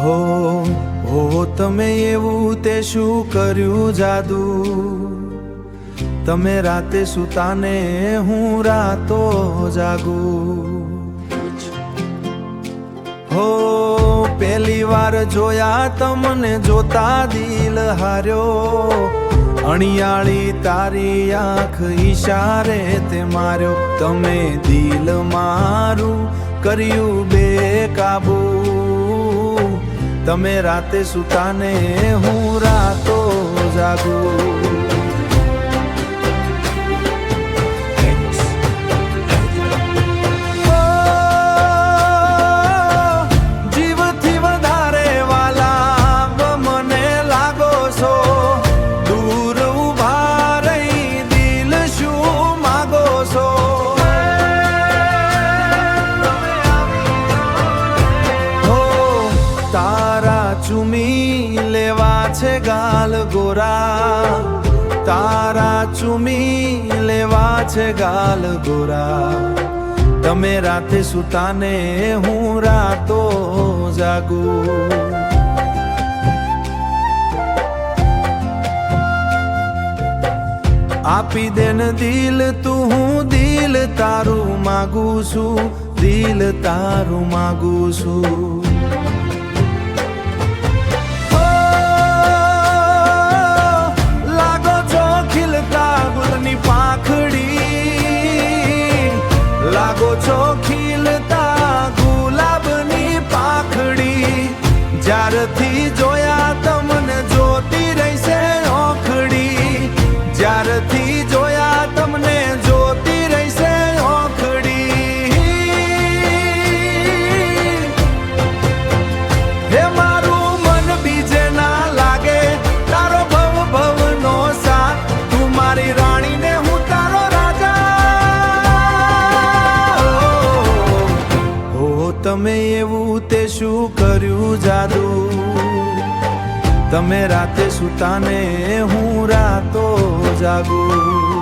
હો હો તમે એવું તે શું કર્યું જાદુ, તમે રાતે સુતાને હું રાતો જાગું। હો પહેલી વાર જોયા તમને જોતા દિલ હાર્યો, અણિયાળી તારી આંખ ઈશારે તે માર્યો, તમે દિલ મારું કર્યું બેકાબુ, તમે રાતે સુતાને હું રાતો જાગું। ચૂમી લેવા છે ગાલ ગોરા, તારા ચૂમી લેવા છે ગાલ ગોરા, તમે રાતે સુતાને હું રાતો જાગું। આપી દેન દિલ તું, હું દિલ તારું માગું છું, દિલ તારું માગું છું। લાગો છો ખીલતા ગુલાબની પાંખડી, જ્યારથી જોયા તમને જોતી રહેશે ઓખડી, જ્યારથી જોયા તમને જોતી રહેશે ઓખડી। હે મારું મન બીજે ના લાગે, તારો ભવ ભવનો સાથ, તું મારી રાણીને હું તારો તમે એવું તે શું કર્યું જાદુ, તમે રાતે સુતાને હું રાતો જાગું।